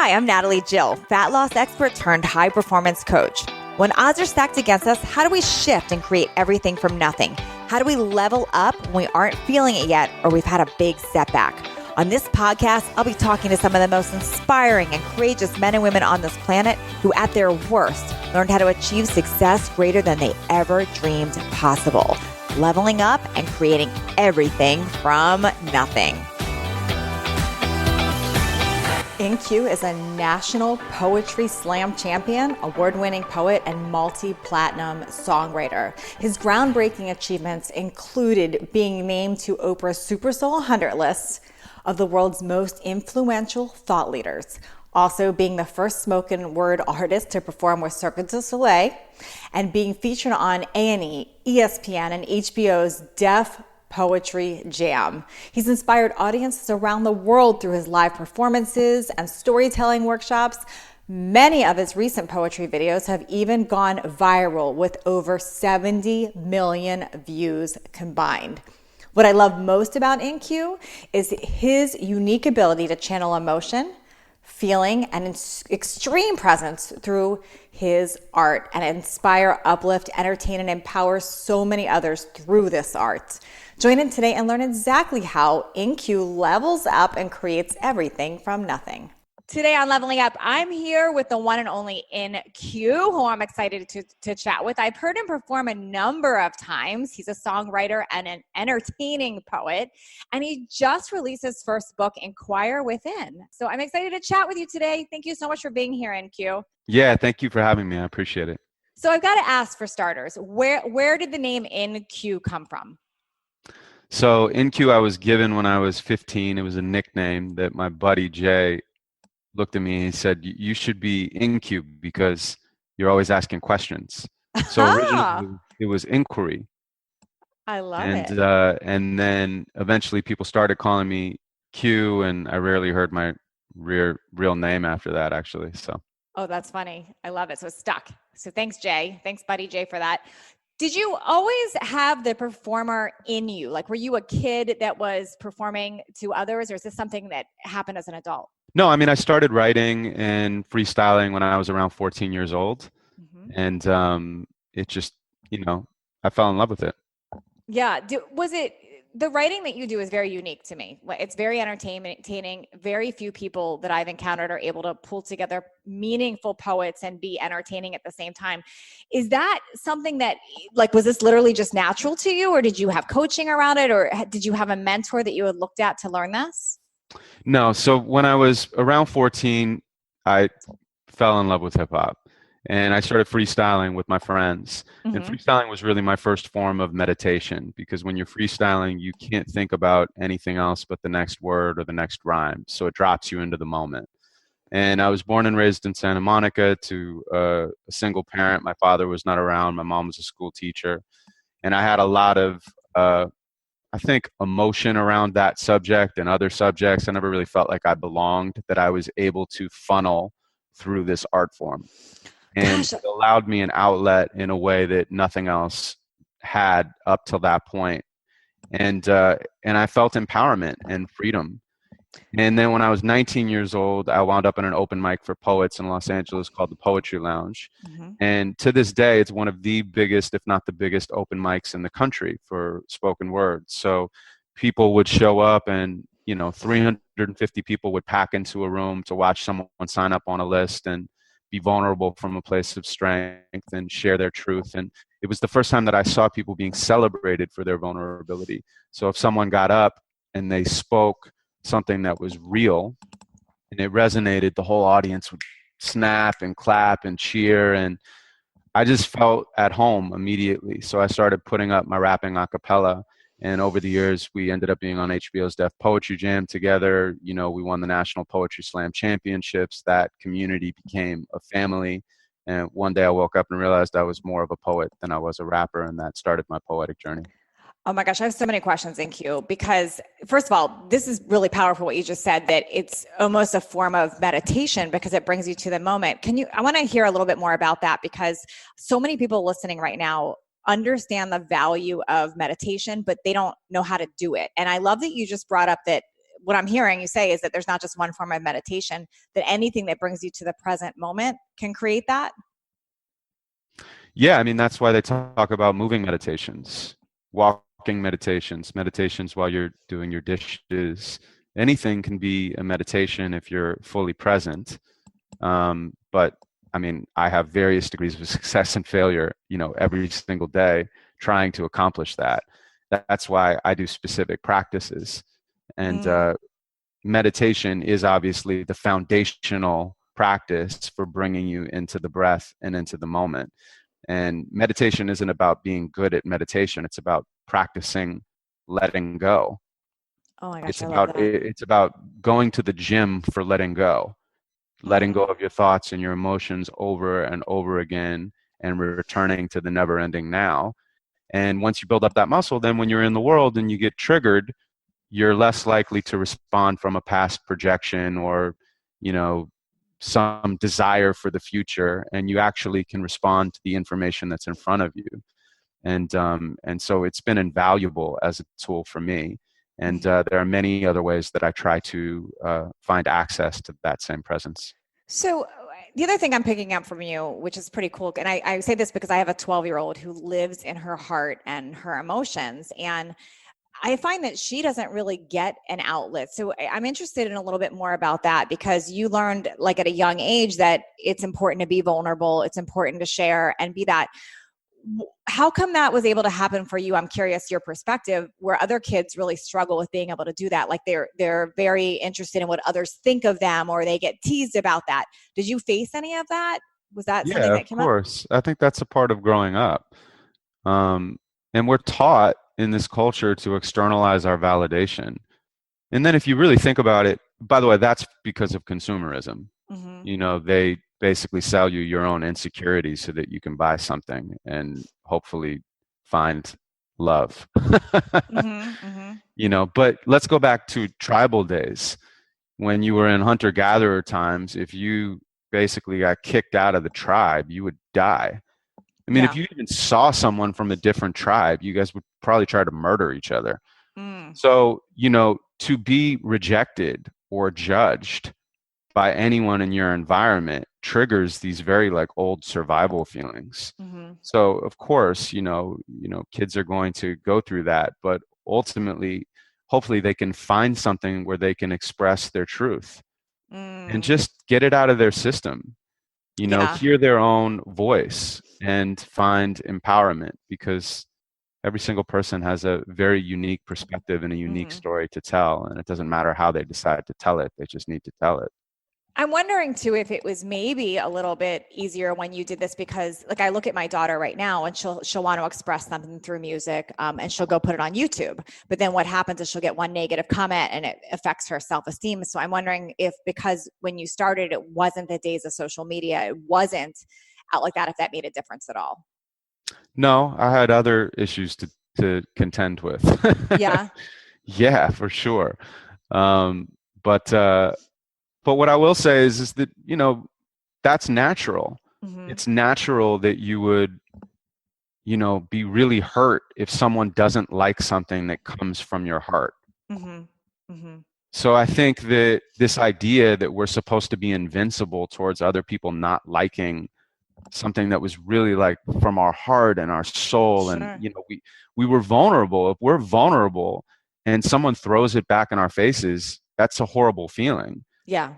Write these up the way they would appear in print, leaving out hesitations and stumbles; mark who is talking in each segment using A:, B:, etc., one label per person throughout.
A: Hi, I'm Natalie Jill, fat loss expert turned high performance coach. When odds are stacked against us, how do we shift and create everything from nothing? How do we level up when we aren't feeling it yet or we've had a big setback? On this podcast, I'll be talking to some of the most inspiring and courageous men and women on this planet who at their worst learned how to achieve success greater than they ever dreamed possible, leveling up and creating everything from nothing. INQ is a national poetry slam champion, award-winning poet, and multi-platinum songwriter. His groundbreaking achievements included being named to Oprah's SuperSoul 100 list of the world's most influential thought leaders, also being the first spoken word artist to perform with Cirque Du Soleil, and being featured on A&E, ESPN, and HBO's Deaf Poetry Jam. He's inspired audiences around the world through his live performances and storytelling workshops. Many of his recent poetry videos have even gone viral with over 70 million views combined. What I love most about INQ is his unique ability to channel emotion, feeling, and extreme presence through his art and inspire, uplift, entertain, and empower so many others through this art. Join in today and learn exactly how INQ levels up and creates everything from nothing. Today on Leveling Up, I'm here with the one and only INQ, who I'm excited to chat with. I've heard him perform a number of times. He's a songwriter and an entertaining poet, and he just released his first book, INQUIRE Within. So I'm excited to chat with you today. Thank you so much for being here, INQ.
B: Yeah, thank you for having me. I appreciate it.
A: So I've got to ask, for starters, where did the name INQ come from?
B: So INQ I was given when I was 15. It was a nickname that my buddy Jay looked at me and he said, you should be INQ because you're always asking questions. So originally it was inquiry.
A: I love it.
B: And then eventually people started calling me Q, and I rarely heard my real name after that, actually. So.
A: Oh, that's funny. I love it. So it's stuck. So thanks, Jay. Thanks, buddy Jay, for that. Did you always have the performer in you? Like, were you a kid that was performing to others, or is this something that happened as an adult?
B: No, I mean, I started writing and freestyling when I was around 14 years old. Mm-hmm. And it just, I fell in love with it.
A: Yeah. Was it, the writing that you do is very unique to me. It's very entertaining. Very few people that I've encountered are able to pull together meaningful poets and be entertaining at the same time. Is that something that, was this literally just natural to you, or did you have coaching around it, or did you have a mentor that you had looked at to learn this?
B: No. So when I was around 14, I fell in love with hip hop. And I started freestyling with my friends. Mm-hmm. And freestyling was really my first form of meditation, because when you're freestyling, you can't think about anything else but the next word or the next rhyme. So it drops you into the moment. And I was born and raised in Santa Monica to a single parent. My father was not around. My mom was a school teacher. And I had a lot of, I think, emotion around that subject and other subjects. I never really felt like I belonged, that I was able to funnel through this art form. And it allowed me an outlet in a way that nothing else had up till that point. And I felt empowerment and freedom. And then when I was 19 years old, I wound up in an open mic for poets in Los Angeles called the Poetry Lounge. Mm-hmm. And to this day, it's one of the biggest, if not the biggest, open mics in the country for spoken word. So people would show up and, 350 people would pack into a room to watch someone sign up on a list and be vulnerable from a place of strength and share their truth. And it was the first time that I saw people being celebrated for their vulnerability. So if someone got up and they spoke something that was real and it resonated, the whole audience would snap and clap and cheer. And I just felt at home immediately. So I started putting up my rapping a cappella. And over the years, we ended up being on HBO's Deaf Poetry Jam together. We won the National Poetry Slam Championships. That community became a family. And one day I woke up and realized I was more of a poet than I was a rapper. And that started my poetic journey.
A: Oh my gosh, I have so many questions, INQ, because first of all, this is really powerful what you just said, that it's almost a form of meditation because it brings you to the moment. I want to hear a little bit more about that, because so many people listening right now understand the value of meditation, but they don't know how to do it. And I love that you just brought up that what I'm hearing you say is that there's not just one form of meditation, that anything that brings you to the present moment can create that.
B: Yeah, I mean, that's why they talk about moving meditations, walking meditations, meditations while you're doing your dishes. Anything can be a meditation if you're fully present. But I mean, I have various degrees of success and failure, every single day trying to accomplish that. That's why I do specific practices. And meditation is obviously the foundational practice for bringing you into the breath and into the moment. And meditation isn't about being good at meditation. It's about practicing letting go.
A: Oh my gosh, I love that.
B: It's about going to the gym for letting go of your thoughts and your emotions over and over again, and returning to the never ending now. And once you build up that muscle, then when you're in the world and you get triggered, you're less likely to respond from a past projection or, some desire for the future, and you actually can respond to the information that's in front of you. And so it's been invaluable as a tool for me. And there are many other ways that I try to find access to that same presence.
A: So the other thing I'm picking up from you, which is pretty cool, and I say this because I have a 12-year-old who lives in her heart and her emotions, and I find that she doesn't really get an outlet. So I'm interested in a little bit more about that, because you learned like at a young age that it's important to be vulnerable. It's important to share and be that. How come that was able to happen for you? I'm curious your perspective, where other kids really struggle with being able to do that. Like they're very interested in what others think of them, or they get teased about that. Did you face any of that? Was that something that came up?
B: Yeah, of course. I think that's a part of growing up. And we're taught in this culture to externalize our validation. And then if you really think about it, by the way, that's because of consumerism. They basically sell you your own insecurities so that you can buy something and hopefully find love. But let's go back to tribal days. When you were in hunter-gatherer times, if you basically got kicked out of the tribe, you would die. I mean, if you even saw someone from a different tribe, you guys would probably try to murder each other. So, to be rejected or judged by anyone in your environment triggers these very old survival feelings. So, of course, kids are going to go through that, but ultimately, hopefully they can find something where they can express their truth and just get it out of their system. Hear their own voice and find empowerment, because every single person has a very unique perspective and a unique story to tell. And it doesn't matter how they decide to tell it. They just need to tell it.
A: I'm wondering too, if it was maybe a little bit easier when you did this, because I look at my daughter right now, and she'll want to express something through music, and she'll go put it on YouTube. But then what happens is she'll get one negative comment and it affects her self-esteem. So I'm wondering if, because when you started, it wasn't the days of social media, it wasn't out like that, if that made a difference at all.
B: No, I had other issues to contend with.
A: Yeah.
B: Yeah, for sure. But what I will say is that, that's natural. It's natural that you would, be really hurt if someone doesn't like something that comes from your heart. So I think that this idea that we're supposed to be invincible towards other people not liking something that was really from our heart and our soul, and we were vulnerable. If we're vulnerable and someone throws it back in our faces, that's a horrible feeling.
A: Yeah.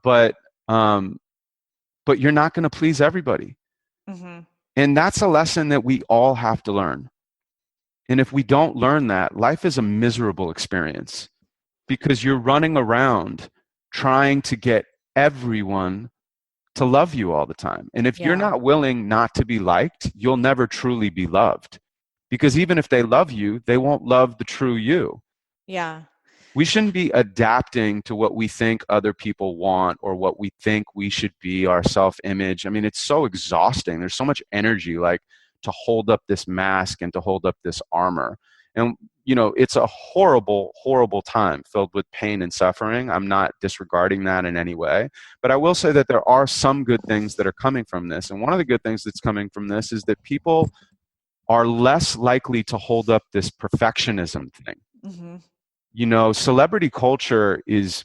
B: But you're not going to please everybody. And that's a lesson that we all have to learn. And if we don't learn that, life is a miserable experience, because you're running around trying to get everyone to love you all the time. And if you're not willing not to be liked, you'll never truly be loved, because even if they love you, they won't love the true you.
A: Yeah.
B: We shouldn't be adapting to what we think other people want or what we think we should be, our self-image. I mean, it's so exhausting. There's so much energy to hold up this mask and to hold up this armor. And, it's a horrible, horrible time filled with pain and suffering. I'm not disregarding that in any way. But I will say that there are some good things that are coming from this. And one of the good things that's coming from this is that people are less likely to hold up this perfectionism thing. celebrity culture is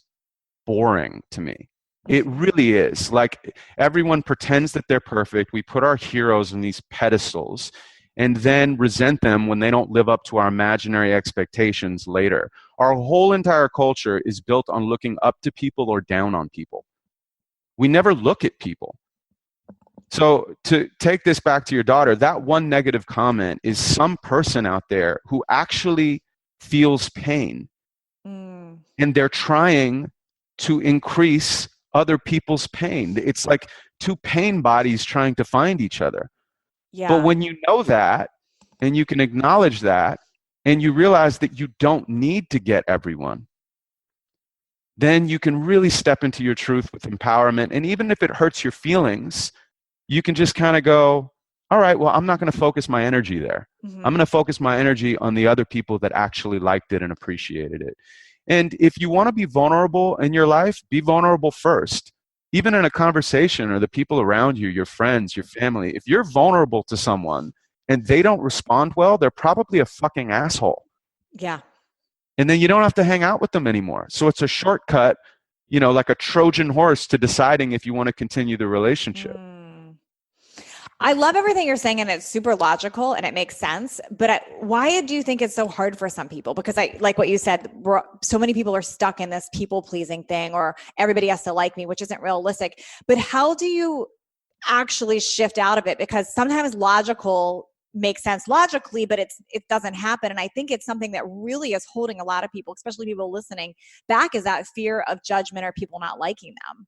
B: boring to me. It really is. Like, everyone pretends that they're perfect. We put our heroes on these pedestals and then resent them when they don't live up to our imaginary expectations later. Our whole entire culture is built on looking up to people or down on people. We never look at people. So to take this back to your daughter, that one negative comment is some person out there who actually feels pain. And they're trying to increase other people's pain. It's like two pain bodies trying to find each other.
A: Yeah.
B: But when you know that, and you can acknowledge that, and you realize that you don't need to get everyone, then you can really step into your truth with empowerment. And even if it hurts your feelings, you can just kind of go, all right, well, I'm not going to focus my energy there. I'm going to focus my energy on the other people that actually liked it and appreciated it. And if you want to be vulnerable in your life, be vulnerable first. Even in a conversation, or the people around you, your friends, your family, if you're vulnerable to someone and they don't respond well, they're probably a fucking asshole.
A: Yeah.
B: And then you don't have to hang out with them anymore. So it's a shortcut, like a Trojan horse to deciding if you want to continue the relationship.
A: I love everything you're saying, and it's super logical and it makes sense. But why do you think it's so hard for some people? Because like what you said, so many people are stuck in this people pleasing thing, or everybody has to like me, which isn't realistic. But how do you actually shift out of it? Because sometimes logical makes sense logically, but it doesn't happen. And I think it's something that really is holding a lot of people, especially people listening, back, is that fear of judgment or people not liking them.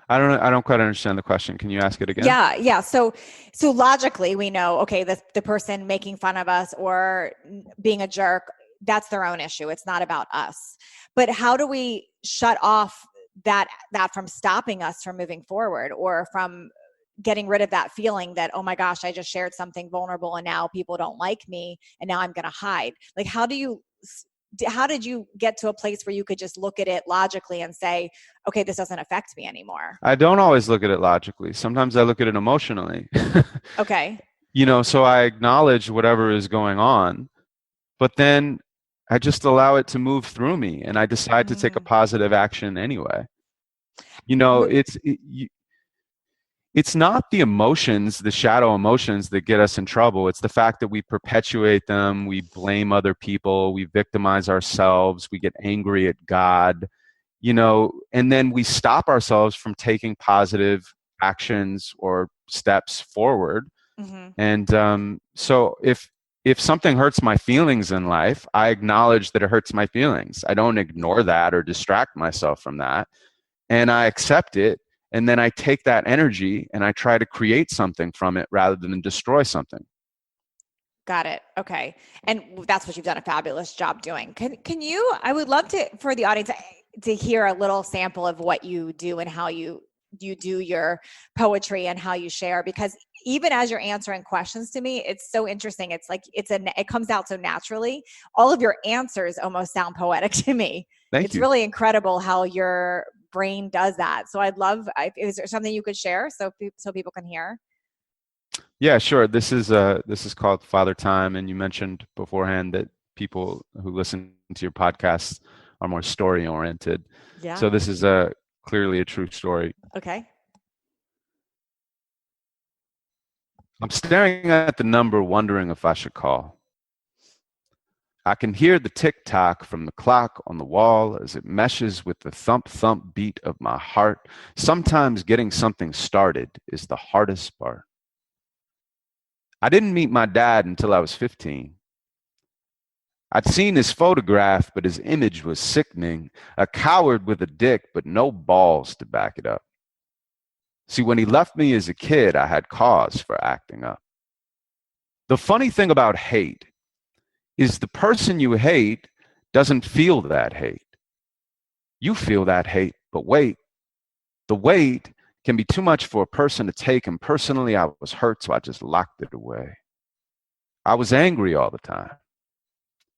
B: I don't quite understand the question. Can you ask it again?
A: Yeah. So logically, we know, okay, the person making fun of us or being a jerk, that's their own issue. It's not about us. But how do we shut off that from stopping us from moving forward, or from getting rid of that feeling that, oh my gosh, I just shared something vulnerable and now people don't like me and now I'm going to hide? Like, how did you get to a place where you could just look at it logically and say, okay, this doesn't affect me anymore?
B: I don't always look at it logically. Sometimes I look at it emotionally.
A: Okay.
B: So I acknowledge whatever is going on, but then I just allow it to move through me, and I decide to take a positive action anyway. It's not the emotions, the shadow emotions, that get us in trouble. It's the fact that we perpetuate them. We blame other people. We victimize ourselves. We get angry at God, and then we stop ourselves from taking positive actions or steps forward. And so if something hurts my feelings in life, I acknowledge that it hurts my feelings. I don't ignore that or distract myself from that. And I accept it. And then I take that energy and I try to create something from it rather than destroy something.
A: Got it. Okay. And that's what you've done a fabulous job doing. Can you, I would love for the audience to hear a little sample of what you do and how you do your poetry and how you share, because even as you're answering questions to me, it's so interesting. It's like, it comes out so naturally. All of your answers almost sound poetic to me.
B: Thank you.
A: It's really incredible how your brain does that. So I'd love, is there something you could share so people can hear?
B: Yeah, sure. This is called Father Time, and you mentioned beforehand that people who listen to your podcast are more story oriented.
A: Yeah.
B: So this is clearly a true story.
A: Okay.
B: I'm staring at the number, wondering if I should call. I can hear the tick-tock from the clock on the wall as it meshes with the thump-thump beat of my heart. Sometimes getting something started is the hardest part. I didn't meet my dad until I was 15. I'd seen his photograph, but his image was sickening. A coward with a dick, but no balls to back it up. See, when he left me as a kid, I had cause for acting up. The funny thing about hate is the person you hate doesn't feel that hate. You feel that hate, but wait. The weight can be too much for a person to take, and personally, I was hurt, so I just locked it away. I was angry all the time,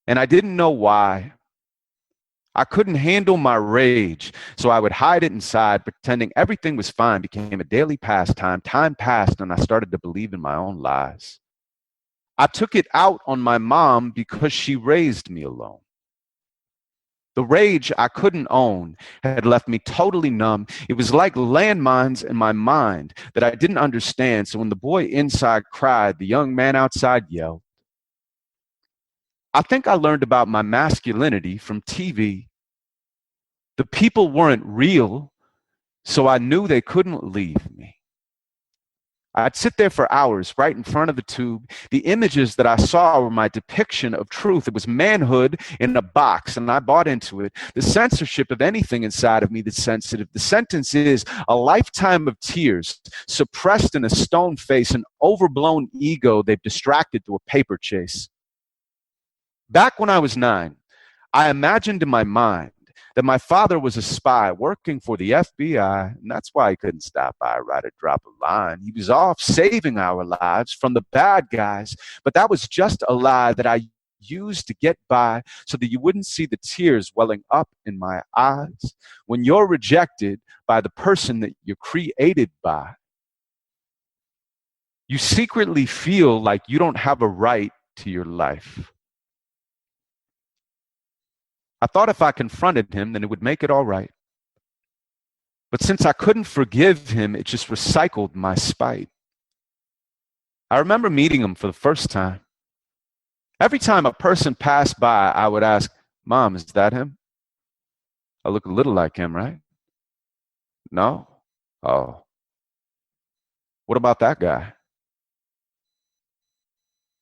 B: and I didn't know why. I couldn't handle my rage, so I would hide it inside, pretending everything was fine became a daily pastime. Time passed, and I started to believe in my own lies. I took it out on my mom because she raised me alone. The rage I couldn't own had left me totally numb. It was like landmines in my mind that I didn't understand. So when the boy inside cried, the young man outside yelled. I think I learned about my masculinity from TV. The people weren't real, so I knew they couldn't leave me. I'd sit there for hours right in front of the tube. The images that I saw were my depiction of truth. It was manhood in a box, and I bought into it. The censorship of anything inside of me that's sensitive. The sentence is a lifetime of tears, suppressed in a stone face, an overblown ego they've distracted to a paper chase. Back when I was 9, I imagined in my mind that my father was a spy working for the FBI, and that's why he couldn't stop by, write or drop a line. He was off saving our lives from the bad guys, but that was just a lie that I used to get by so that you wouldn't see the tears welling up in my eyes. When you're rejected by the person that you're created by, you secretly feel like you don't have a right to your life. I thought if I confronted him, then it would make it all right. But since I couldn't forgive him, it just recycled my spite. I remember meeting him for the first time. Every time a person passed by, I would ask, "Mom, is that him? I look a little like him, right? No? Oh. What about that guy?"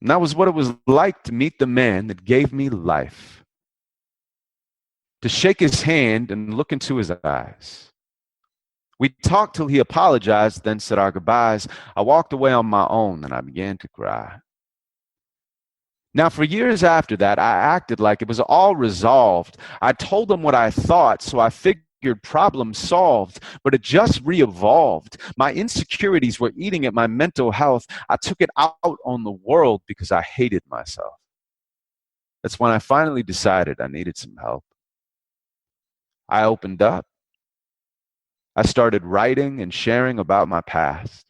B: And that was what it was like to meet the man that gave me life. To shake his hand and look into his eyes. We talked till he apologized, then said our goodbyes. I walked away on my own and I began to cry. Now, for years after that, I acted like it was all resolved. I told him what I thought, so I figured problem solved, but it just re-evolved. My insecurities were eating at my mental health. I took it out on the world because I hated myself. That's when I finally decided I needed some help. I opened up. I started writing and sharing about my past.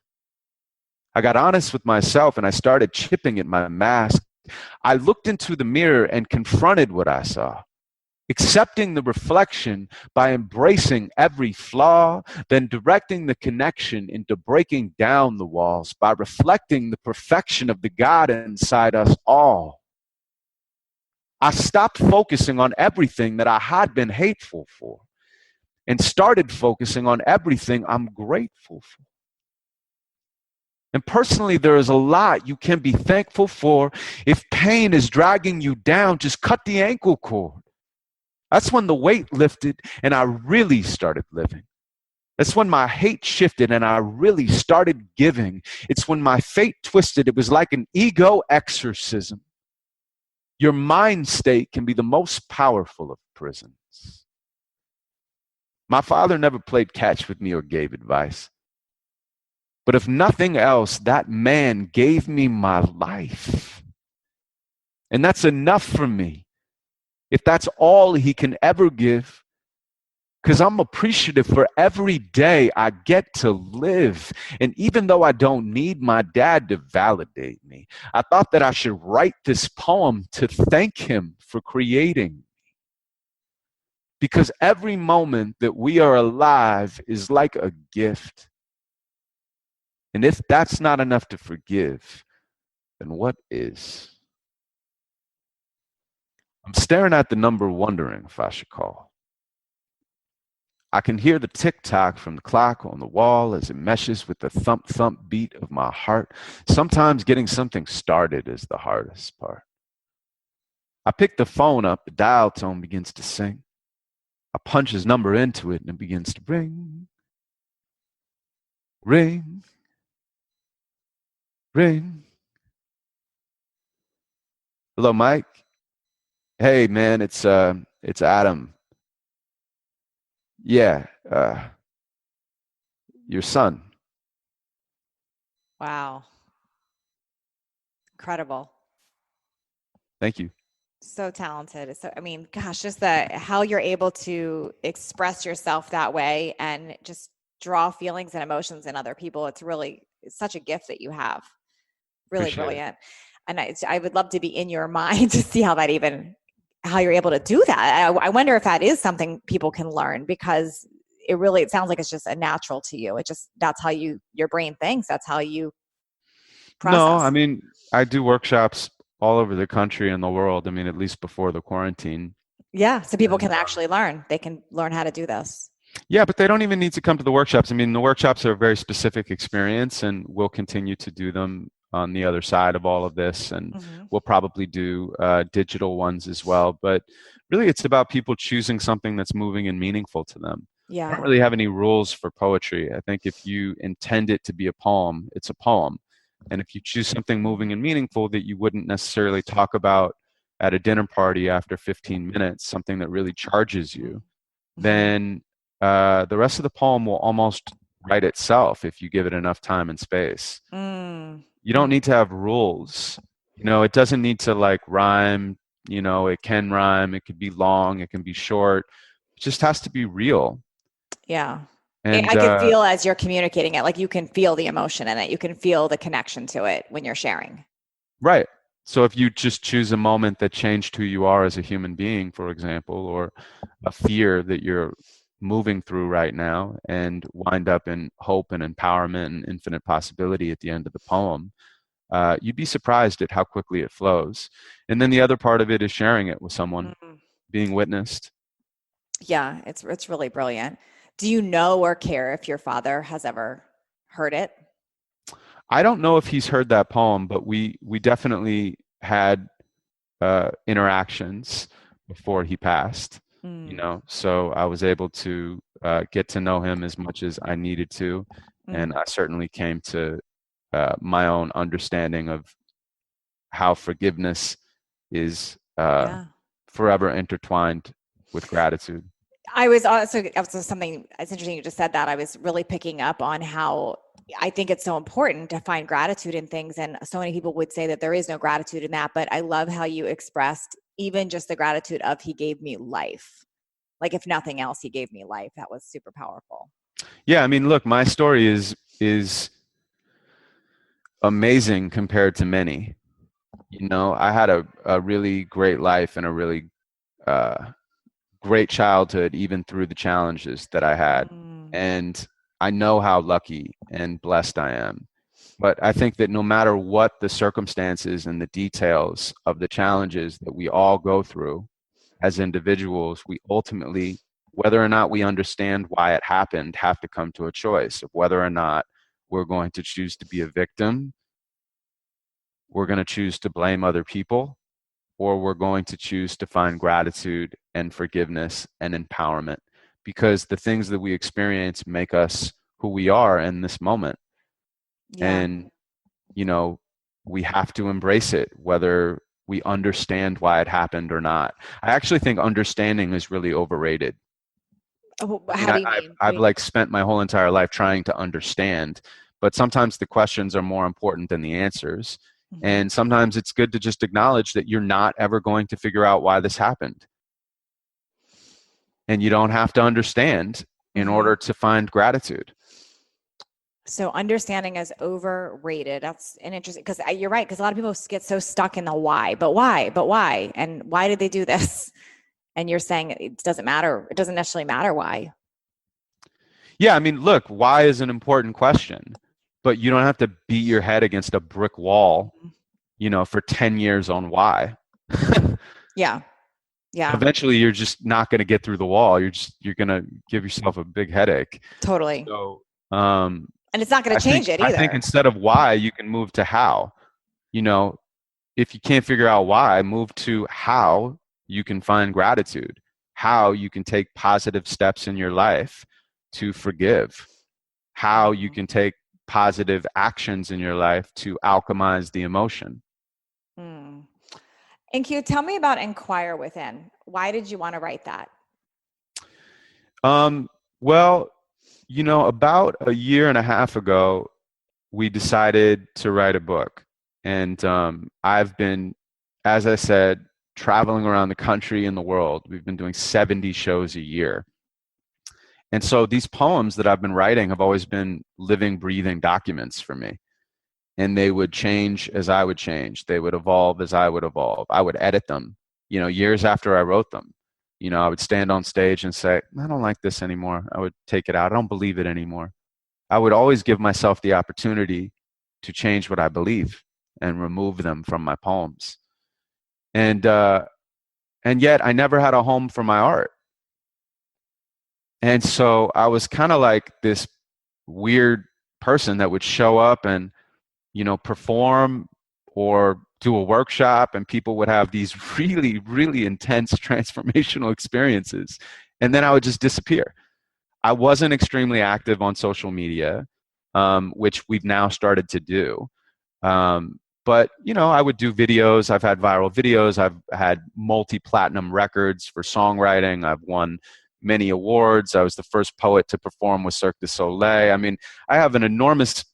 B: I got honest with myself and I started chipping at my mask. I looked into the mirror and confronted what I saw, accepting the reflection by embracing every flaw, then directing the connection into breaking down the walls by reflecting the perfection of the God inside us all. I stopped focusing on everything that I had been hateful for and started focusing on everything I'm grateful for. And personally, there is a lot you can be thankful for. If pain is dragging you down, just cut the ankle cord. That's when the weight lifted and I really started living. That's when my hate shifted and I really started giving. It's when my fate twisted. It was like an ego exorcism. Your mind state can be the most powerful of prisons. My father never played catch with me or gave advice. But if nothing else, that man gave me my life. And that's enough for me. If that's all he can ever give, because I'm appreciative for every day I get to live. And even though I don't need my dad to validate me, I thought that I should write this poem to thank him for creating me. Because every moment that we are alive is like a gift. And if that's not enough to forgive, then what is? I'm staring at the number, wondering if I should call. I can hear the tick-tock from the clock on the wall as it meshes with the thump-thump beat of my heart. Sometimes getting something started is the hardest part. I pick the phone up, the dial tone begins to sing. I punch his number into it and it begins to ring. Ring. Ring. Hello, Mike. Hey, man, it's Adam. Yeah, your son.
A: Wow. Incredible.
B: Thank you.
A: So talented. So, I mean, gosh, just how you're able to express yourself that way and just draw feelings and emotions in other people. It's such a gift that you have. Really
B: Appreciate
A: brilliant. And I would love to be in your mind to see how you're able to do that. I wonder if that is something people can learn, because it sounds like it's just a natural to you. That's how your brain thinks. That's how you
B: No, I
A: process.
B: mean, I do workshops all over the country and the world. I mean, at least before the quarantine.
A: Yeah. So people
B: And
A: can actually learn. They can learn how to do this.
B: yeah, but they don't even need to come to the workshops. I mean, the workshops are a very specific experience, and we'll continue to do them on the other side of all of this. And
A: Hmm.
B: we'll probably do digital ones as well. But really, it's about people choosing something that's moving and meaningful to them. I don't
A: Yeah.
B: really have any rules for poetry. I think if you intend it to be a poem, it's a poem. And if you choose something moving and meaningful that you wouldn't necessarily talk about at a dinner party after 15 minutes, something that really charges you,
A: Hmm.
B: then the rest of the poem will almost write itself if you give it enough time and space.
A: Mm.
B: You don't need to have rules. It doesn't need to like rhyme. It can rhyme. It could be long. It can be short. It just has to be real.
A: Yeah.
B: And
A: I could feel as you're communicating it, like you can feel the emotion in it. You can feel the connection to it when you're sharing.
B: right. So if you just choose a moment that changed who you are as a human being, for example, or a fear that you're moving through right now and wind up in hope and empowerment and infinite possibility at the end of the poem, you'd be surprised at how quickly it flows. And then the other part of it is sharing it with someone,
A: Mm.
B: being witnessed.
A: Yeah, it's really brilliant. Do you know or care if your father has ever heard it?
B: I don't know if he's heard that poem, but we definitely had interactions before he passed.
A: Mm.
B: So I was able to get to know him as much as I needed to, and
A: Mm.
B: I certainly came to my own understanding of how forgiveness is
A: Yeah.
B: forever intertwined with gratitude.
A: I was also something, it's interesting you just said that. I was really picking up on how I think it's so important to find gratitude in things. And so many people would say that there is no gratitude in that. But I love how you expressed even just the gratitude of he gave me life. Like if nothing else, he gave me life. That was super powerful.
B: Yeah, I mean, look, my story is amazing compared to many. I had a really great life and a really uh, great childhood, even through the challenges that I had.
A: Mm.
B: And I know how lucky and blessed I am. But I think that no matter what the circumstances and the details of the challenges that we all go through as individuals, we ultimately, whether or not we understand why it happened, have to come to a choice of whether or not we're going to choose to be a victim, we're going to choose to blame other people, or we're going to choose to find gratitude and forgiveness and empowerment, because the things that we experience make us who we are in this moment.
A: Yeah.
B: And, you know, we have to embrace it, whether we understand why it happened or not. I actually think understanding is really overrated. I mean,
A: How do you mean? What do
B: I've
A: you mean?
B: like spent my whole entire life trying to understand, but sometimes the questions are more important than the answers.
A: Mhm.
B: And sometimes it's good to just acknowledge that you're not ever going to figure out why this happened. And you don't have to understand in
A: Mhm.
B: order to find gratitude.
A: So understanding is overrated. That's an interesting, because you're right. Because a lot of people get so stuck in the why, but why, and why did they do this? And you're saying it doesn't matter. It doesn't necessarily matter why.
B: Yeah, I mean, look, why is an important question, but you don't have to beat your head against a brick wall,
A: Mhm.
B: for 10 years on why.
A: Yeah, yeah,
B: Eventually, you're just not going to get through the wall. You're going to give yourself a big headache.
A: totally.
B: So, um,
A: And it's not going to change it
B: I think
A: either.
B: instead of why, you can move to how. You know, if you can't figure out why, move to how you can find gratitude, how you can take positive steps in your life to forgive, how you
A: Mhm.
B: can take positive actions in your life to alchemize the emotion.
A: Mm. And can you tell me about Inquire Within? Why did you want to write that?
B: Um, well, about a year and a half ago, we decided to write a book. And I've been, as I said, traveling around the country and the world. We've been doing 70 shows a year. And so these poems that I've been writing have always been living, breathing documents for me. and they would change as I would change. They would evolve as I would evolve. I would edit them, years after I wrote them. I would stand on stage and say, I don't like this anymore. I would take it out. I don't believe it anymore. I would always give myself the opportunity to change what I believe and remove them from my poems. And yet I never had a home for my art. And so I was kind of like this weird person that would show up and, perform or do a workshop, and people would have these really, really intense transformational experiences. And then I would just disappear. I wasn't extremely active on social media, which we've now started to do. But, I would do videos. I've had viral videos. I've had multi-platinum records for songwriting. I've won many awards. I was the first poet to perform with Cirque Du Soleil. I mean, I have an enormous,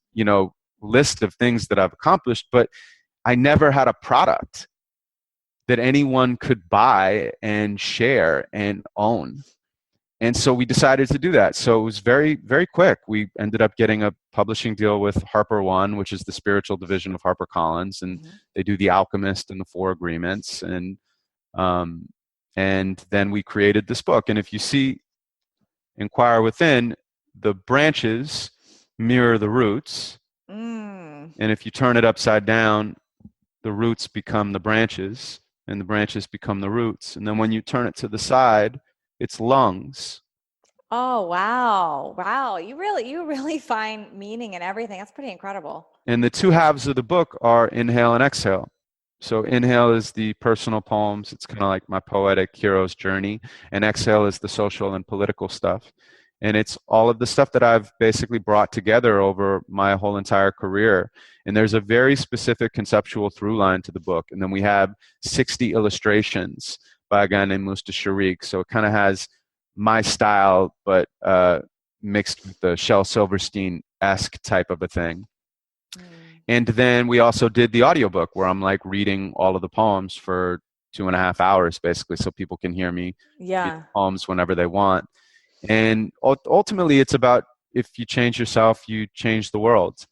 B: list of things that I've accomplished, but I never had a product that anyone could buy and share and own. And so we decided to do that. So it was very, very quick. We ended up getting a publishing deal with Harper One, which is the spiritual division of HarperCollins, and they do The Alchemist and The Four Agreements. And then we created this book. And if you see Inquire Within, the branches mirror the roots. And if you turn it upside down, the roots become the branches, and the branches become the roots. And then when you turn it to the side, it's lungs.
A: Oh, wow. Wow. You really find meaning in everything. That's pretty incredible.
B: And the two halves of the book are inhale and exhale. So inhale is the personal poems. It's kind of like my poetic hero's journey. And exhale is the social and political stuff. And it's all of the stuff that I've basically brought together over my whole entire career. And there's a very specific conceptual through line to the book. And then we have 60 illustrations by a guy named Musta Sharik. So it kind of has my style, but mixed with the Shel Silverstein-esque type of a thing. And then we also did the audiobook where I'm like reading all of the poems for 2.5 hours, basically, so people can hear me read the poems whenever they want. And ultimately, it's about if you change yourself, you change the world.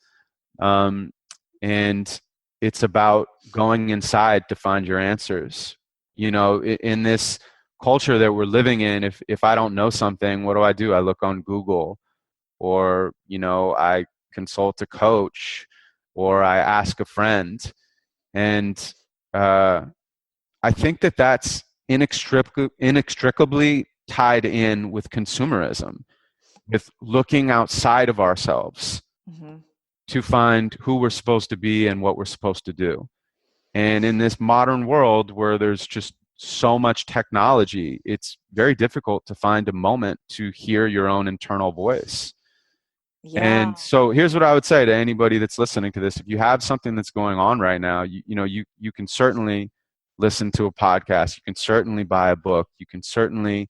B: And it's about going inside to find your answers. In this culture that we're living in, if I don't know something, what do? I look on Google, or, I consult a coach, or I ask a friend. And I think that that's inextricably tied in with consumerism, with looking outside of ourselves to find who we're supposed to be and what we're supposed to do. And in this modern world where there's just so much technology, it's very difficult to find a moment to hear your own internal voice. And so here's what I would say to anybody that's listening to this. If you have something that's going on right now, you can certainly listen to a podcast. You can certainly buy a book. You can certainly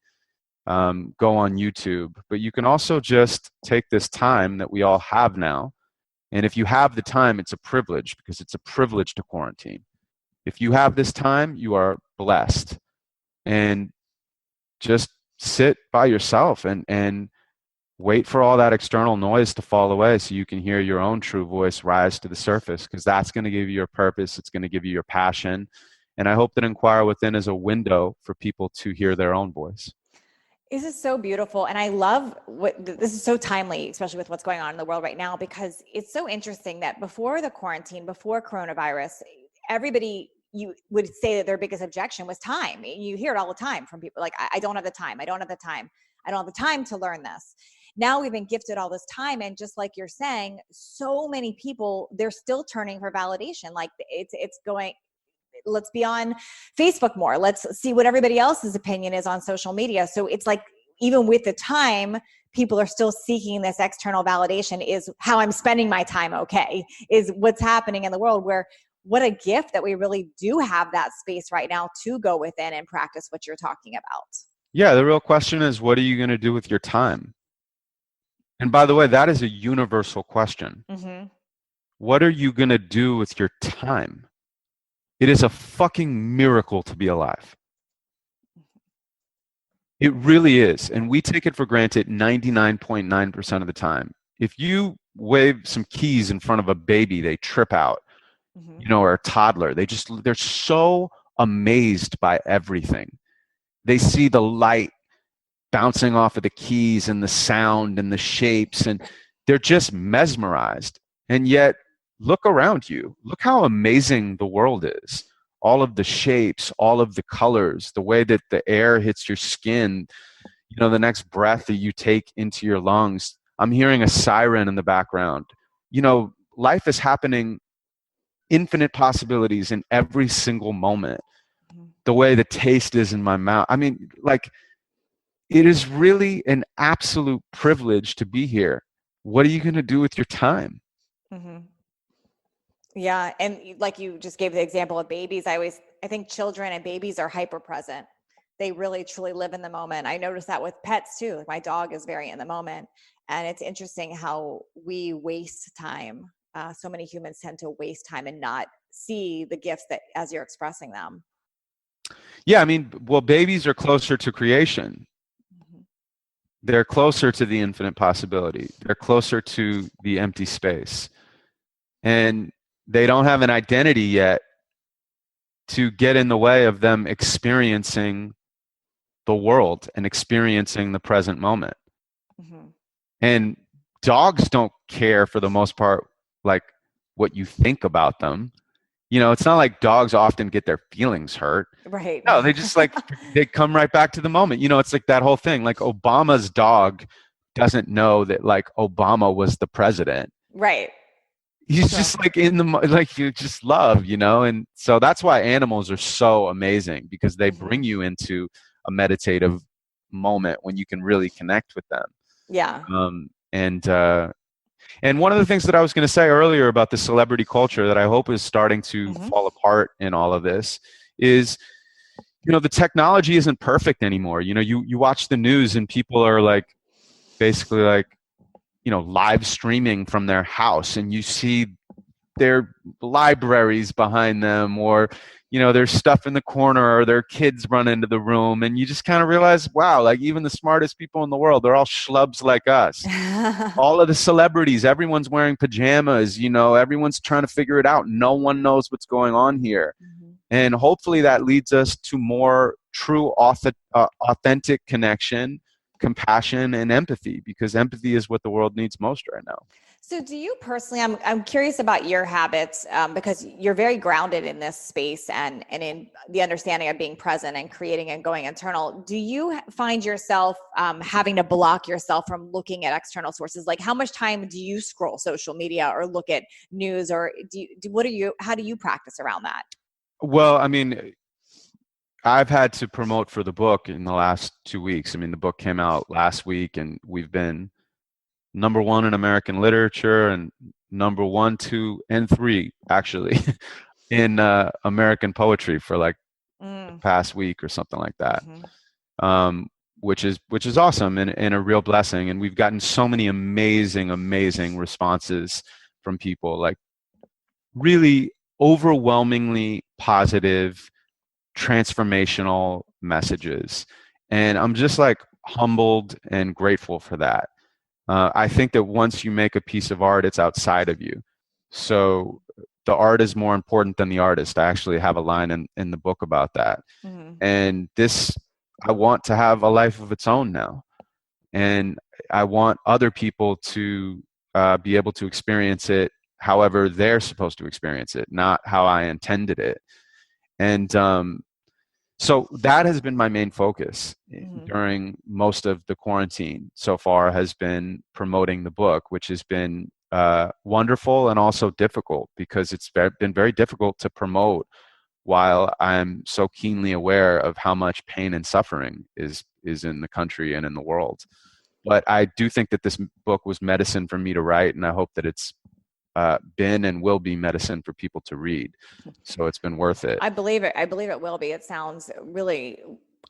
B: go on YouTube. But you can also just take this time that we all have now. And if you have the time, it's a privilege, because it's a privilege to quarantine. If you have this time, you are blessed. And just sit by yourself and wait for all that external noise to fall away so you can hear your own true voice rise to the surface, because that's going to give you your purpose. It's going to give you your passion. And I hope that Inquire Within is a window for people to hear their own voice.
A: This is so beautiful. And I love this is so timely, especially with what's going on in the world right now, because it's so interesting that before the quarantine, before coronavirus, everybody, you would say that their biggest objection was time. You hear it all the time from people like, I don't have the time. I don't have the time. I don't have the time to learn this. Now we've been gifted all this time. And just like you're saying, so many people, they're still turning for validation. Like it's going, let's be on Facebook more. Let's see what everybody else's opinion is on social media. So it's like, even with the time, people are still seeking this external validation. Is how I'm spending my time okay? Is what's happening in the world, where what a gift that we really do have that space right now to go within and practice what you're talking about.
B: Yeah, the real question is, what are you going to do with your time? And by the way, that is a universal question. What are you going to do with your time? It is a fucking miracle to be alive. It really is. And we take it for granted 99.9% of the time. If you wave some keys in front of a baby, they trip out,
A: Mm-hmm.
B: or a toddler. They're so amazed by everything. They see the light bouncing off of the keys and the sound and the shapes, and they're just mesmerized. And yet, look around you. Look how amazing the world is. All of the shapes, all of the colors, the way that the air hits your skin, the next breath that you take into your lungs. I'm hearing a siren in the background. Life is happening, infinite possibilities in every single moment.
A: Mm-hmm.
B: The way the taste is in my mouth. I mean, like, it is really an absolute privilege to be here. What are you going to do with your time?
A: Mm-hmm. Yeah. And like you just gave the example of babies, I think children and babies are hyper present. They really truly live in the moment. I notice that with pets too. Like my dog is very in the moment. And it's interesting how we waste time. So many humans tend to waste time and not see the gifts that as you're expressing them.
B: Yeah, I mean, well, babies are closer to creation.
A: Mm-hmm.
B: They're closer to the infinite possibility. They're closer to the empty space. And they don't have an identity yet to get in the way of them experiencing the world and experiencing the present moment.
A: Mm-hmm.
B: And dogs don't care, for the most part, like, what you think about them. It's not like dogs often get their feelings hurt.
A: Right.
B: No, they just they come right back to the moment. It's like that whole thing. Like, Obama's dog doesn't know that, like, Obama was the president.
A: Right.
B: He's
A: So,
B: just like like, you just love, and so that's why animals are so amazing, because they
A: mm-hmm.
B: bring you into a meditative moment when you can really connect with them.
A: Yeah.
B: And one of the things that I was going to say earlier about the celebrity culture that I hope is starting to
A: Mm-hmm.
B: fall apart in all of this is, the technology isn't perfect anymore. You watch the news and people are like, basically like, live streaming from their house, and you see their libraries behind them, or there's stuff in the corner, or their kids run into the room, and you just kind of realize, wow, like, even the smartest people in the world, they're all schlubs like us. All of the celebrities, everyone's wearing pajamas, everyone's trying to figure it out. No one knows what's going on here.
A: Mm-hmm.
B: And hopefully that leads us to more true, authentic connection, compassion, and empathy, because empathy is what the world needs most right now.
A: So do you personally, I'm curious about your habits, because you're very grounded in this space and in the understanding of being present and creating and going internal. Do you find yourself having to block yourself from looking at external sources? Like, how much time do you scroll social media or look at news, or how do you practice around that?
B: Well, I mean, I've had to promote for the book in the last 2 weeks. I mean, the book came out last week, and we've been #1 in American literature, and #1, 2, and 3, actually, in American poetry for like the past week or something like that.
A: Mm-hmm.
B: Which is awesome, and a real blessing. And we've gotten so many amazing responses from people, like really overwhelmingly positive, transformational messages. And I'm just like humbled and grateful for that. I think that once you make a piece of art, it's outside of you. So the art is more important than the artist. I actually have a line in the book about that.
A: Mm-hmm.
B: And I want to have a life of its own now. And I want other people to be able to experience it however they're supposed to experience it, not how I intended it. And so that has been my main focus during most of the quarantine so far, has been promoting the book, which has been wonderful and also difficult, because it's been very difficult to promote while I'm so keenly aware of how much pain and suffering is in the country and in the world. But I do think that this book was medicine for me to write, and I hope that it's been and will be medicine for people to read. So it's been worth it.
A: I believe it. I believe it will be. It sounds really,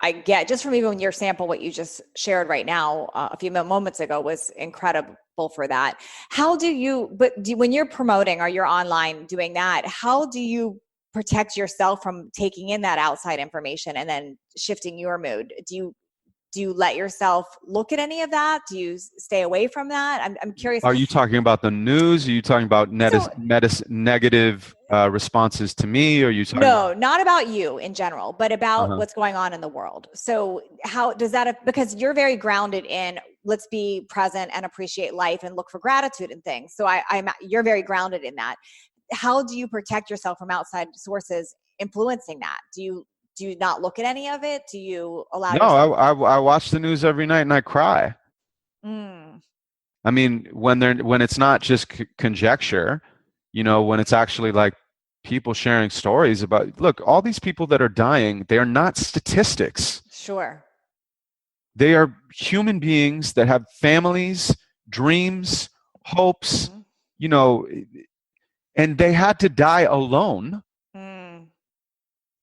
A: I get, just from even your sample, what you just shared right now, a few moments ago, was incredible for that. How do you, when you're promoting or you're online doing that, how do you protect yourself from taking in that outside information and then shifting your mood? Do you let yourself look at any of that? Do you stay away from that? I'm curious.
B: Are you talking about the news? Are you talking about
A: So
B: negative responses to me? Or are you talking
A: no,
B: about?
A: not about you in general, but about
B: Uh-huh.
A: what's going on in the world. So how does that, because you're very grounded in let's be present and appreciate life and look for gratitude and things. So you're very grounded in that. How do you protect yourself from outside sources influencing that? Do you not look at any of it? Do you allow
B: No,
A: yourself?
B: I watch the news every night and I cry.
A: Mm,
B: I mean, when it's not just conjecture, when it's actually like people sharing stories about, look, all these people that are dying, they are not statistics.
A: sure.
B: They are human beings that have families, dreams, hopes,
A: Mm-hmm.
B: you know, and they had to die alone,
A: Mm,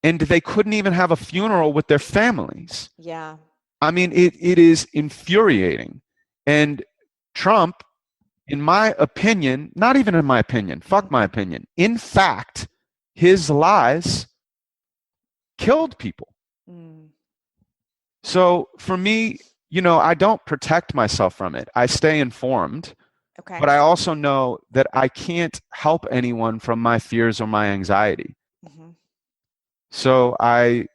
B: and they couldn't even have a funeral with their families.
A: yeah.
B: I mean, it is infuriating. And Trump, in my opinion, not even in my opinion, fuck my opinion, in fact, his lies killed people.
A: Mm,
B: So for me, I don't protect myself from it. I stay informed,
A: okay.
B: but I also know that I can't help anyone from my fears or my anxiety.
A: Mm-hmm.
B: So I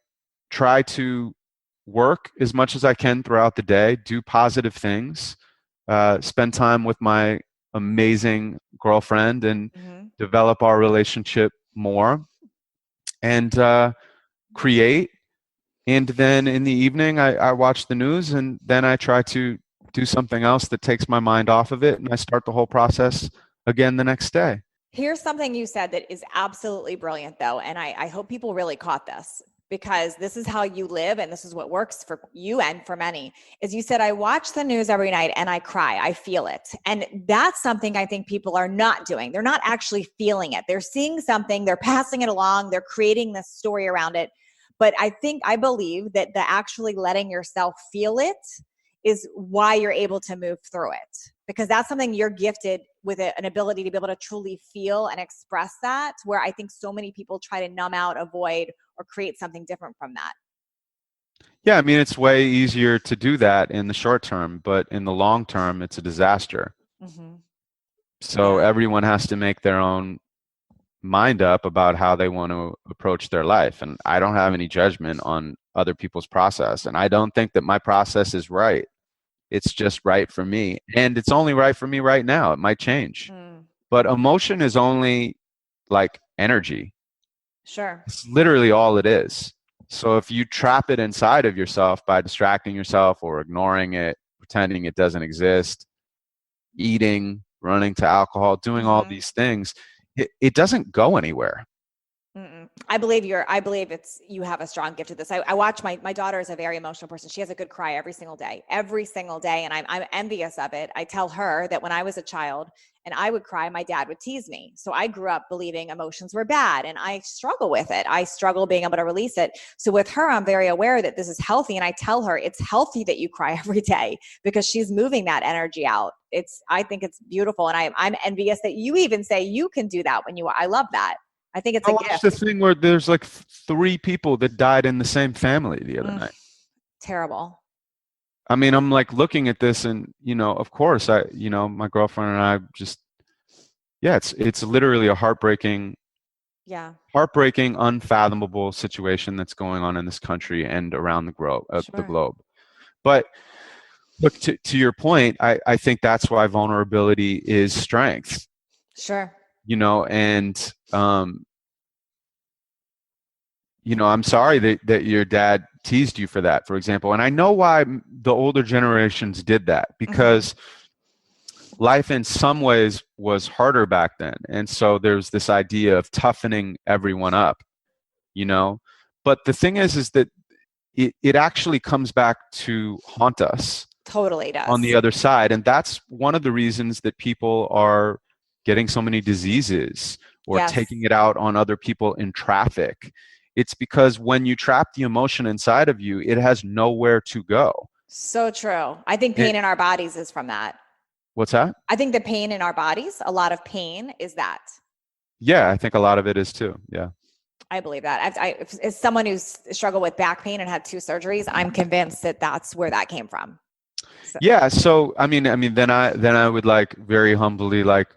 B: try to work as much as I can throughout the day, do positive things, spend time with my amazing girlfriend and
A: Mm-hmm.
B: develop our relationship more, and create. And then in the evening, I watch the news, and then I try to do something else that takes my mind off of it, and I start the whole process again the next day.
A: Here's something you said that is absolutely brilliant, though. And I hope people really caught this because this is how you live and this is what works for you and for many. Is you said, I watch the news every night and I cry. I feel it. And that's something I think people are not doing. They're not actually feeling it. They're seeing something, they're passing it along, they're creating this story around it. But I believe that the actually letting yourself feel it is why you're able to move through it, because that's something you're gifted with, an ability to be able to truly feel and express that, where I think so many people try to numb out, avoid, or create something different from that.
B: Yeah, I mean, it's way easier to do that in the short term, but in the long term, it's a disaster.
A: Mm-hmm.
B: So
A: Yeah,
B: everyone has to make their own mind up about how they want to approach their life. And I don't have any judgment on other people's process. And I don't think that my process is right. It's just right for me. And it's only right for me right now. It might change.
A: mm,
B: But emotion is only like energy.
A: sure.
B: It's literally all it is. So if you trap it inside of yourself by distracting yourself or ignoring it, pretending it doesn't exist, eating, running to alcohol, doing all
A: Mm-hmm.
B: these things, it doesn't go anywhere.
A: Mm-mm. I believe you have a strong gift to this. I watch my daughter is a very emotional person. She has a good cry every single day. And I'm envious of it. I tell her that when I was a child and I would cry, my dad would tease me. So I grew up believing emotions were bad and I struggle with it. I struggle being able to release it. So with her, I'm very aware that this is healthy. And I tell her it's healthy that you cry every day because she's moving that energy out. I think it's beautiful. And I'm envious that you even say you can do that I love that. I think it's
B: I
A: a
B: watched the
A: gift.
B: thing where there's like three people that died in the same family the other
A: Mm,
B: night.
A: terrible.
B: I mean, I'm like looking at this, and of course, my girlfriend and I just, yeah, it's literally a
A: Yeah,
B: heartbreaking, unfathomable situation that's going on in this country and around the
A: sure.
B: globe. But look, to your point, I think that's why vulnerability is strength.
A: Sure.
B: And I'm sorry that your dad teased you for that, for example. And I know why the older generations did that,
A: Hmm.
B: because life in some ways was harder back then. And so there's this idea of toughening everyone up, you know? But the thing is that it actually comes back to haunt us
A: Totally
B: on the
A: does.
B: other side. And that's one of the reasons that people are getting so many diseases or
A: Yes.
B: taking it out on other people in traffic. It's because when you trap the emotion inside of you, it has nowhere to go.
A: So true. I think
B: And
A: pain in our bodies is from that.
B: what's that?
A: I think the pain in our bodies, a lot of pain is that.
B: Yeah, I think a lot of it is too. Yeah.
A: I believe that. As someone who's struggled with back pain and had 2 surgeries, I'm convinced that that's where that came from. So.
B: Yeah. So, I mean, then I would like very humbly like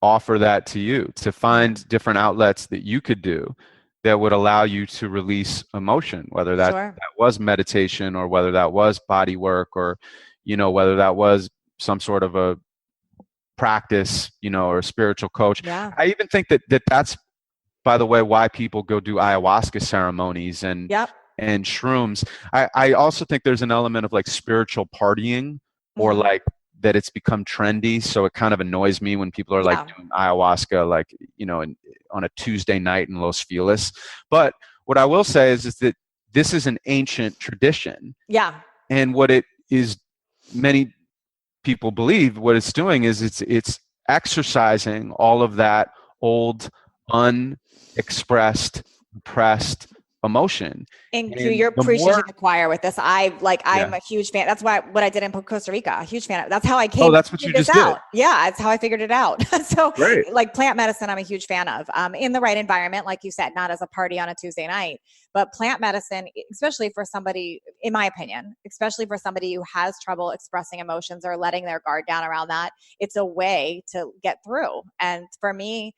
B: offer that to you to find different outlets that you could do that would allow you to release emotion, whether that,
A: Sure.
B: that was meditation or whether that was body work or, whether that was some sort of a practice, or a spiritual coach.
A: Yeah.
B: I even think that's, by the way, why people go do ayahuasca ceremonies and shrooms. I also think there's an element of like spiritual partying or like that it's become trendy. So it kind of annoys me when people are like doing ayahuasca, like, on a Tuesday night in Los Feliz. But what I will say is that this is an ancient tradition.
A: Yeah.
B: And what it is, many people believe what it's doing is it's exercising all of that old, unexpressed, repressed emotion.
A: And you're preaching to the choir with this. I'm a huge fan. That's what I did in Costa Rica. A huge fan. That's how I came.
B: Oh, that's what you just did.
A: Yeah, that's how I figured it out. So,
B: great.
A: Like plant medicine, I'm a huge fan of. In the right environment, like you said, not as a party on a Tuesday night, but plant medicine, especially for somebody, in my opinion, especially for somebody who has trouble expressing emotions or letting their guard down around that, it's a way to get through. And for me,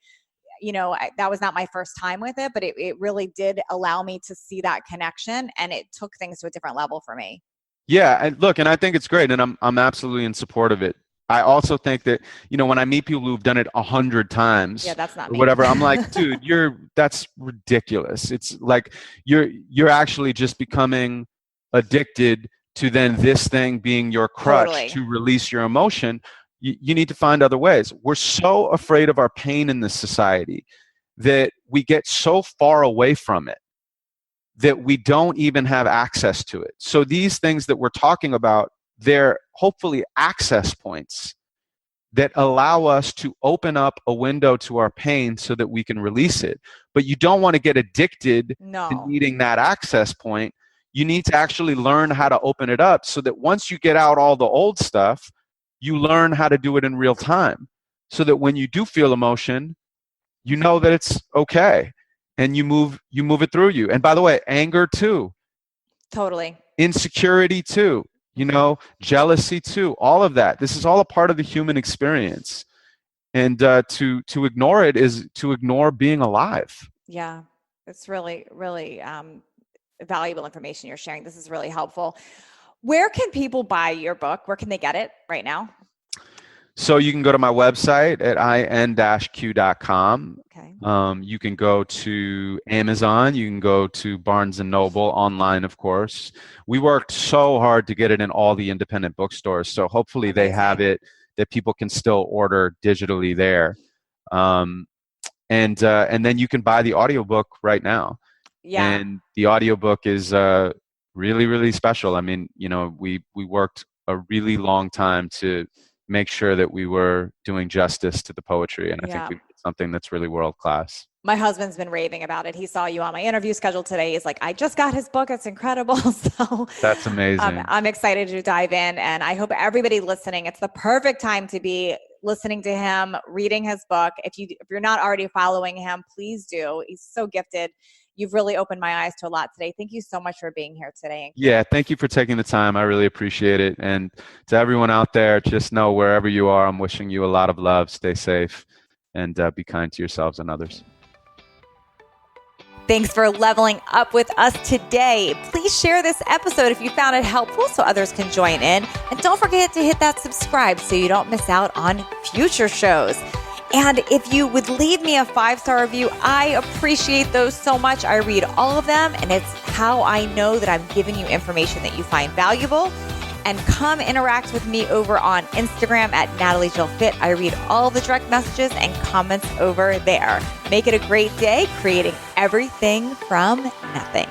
A: that was not my first time with it, but it really did allow me to see that connection, and it took things to a different level for me.
B: Yeah. And look, and I think it's great, and I'm absolutely in support of it. I also think that, when I meet people who've done it 100 times,
A: that's not me.
B: Whatever, I'm like, dude, that's ridiculous. It's like, you're actually just becoming addicted to then this thing being your crutch to release your emotion. You need to find other ways. We're so afraid of our pain in this society that we get so far away from it that we don't even have access to it. So these things that we're talking about, they're hopefully access points that allow us to open up a window to our pain so that we can release it. But you don't want to get addicted to needing that access point. You need to actually learn how to open it up so that once you get out all the old stuff, you learn how to do it in real time so that when you do feel emotion, you know that it's okay and you move it through you. And by the way, anger too. Totally. Insecurity too, jealousy too, all of that. This is all a part of the human experience. And to ignore it is to ignore being alive. Yeah, it's really, really valuable information you're sharing. This is really helpful. Where can people buy your book? Where can they get it right now? So you can go to my website at in-q.com. Okay. You can go to Amazon. You can go to Barnes & Noble online, of course. We worked so hard to get it in all the independent bookstores. So hopefully they have it that people can still order digitally there. And then you can buy the audiobook right now. Yeah. And the audiobook is really, really special. I mean, we worked a really long time to make sure that we were doing justice to the poetry. And I think we did something that's really world class. My husband's been raving about it. He saw you on my interview schedule today. He's like, I just got his book. It's incredible. So that's amazing. I'm excited to dive in, and I hope everybody listening, it's the perfect time to be listening to him, reading his book. If you're not already following him, please do. He's so gifted. You've really opened my eyes to a lot today. Thank you so much for being here today. Yeah, thank you for taking the time. I really appreciate it. And to everyone out there, just know wherever you are, I'm wishing you a lot of love. Stay safe and be kind to yourselves and others. Thanks for leveling up with us today. Please share this episode if you found it helpful so others can join in. And don't forget to hit that subscribe so you don't miss out on future shows. And if you would leave me a 5-star review, I appreciate those so much. I read all of them, and it's how I know that I'm giving you information that you find valuable. And come interact with me over on Instagram at Natalie Jill Fit. I read all the direct messages and comments over there. Make it a great day, creating everything from nothing.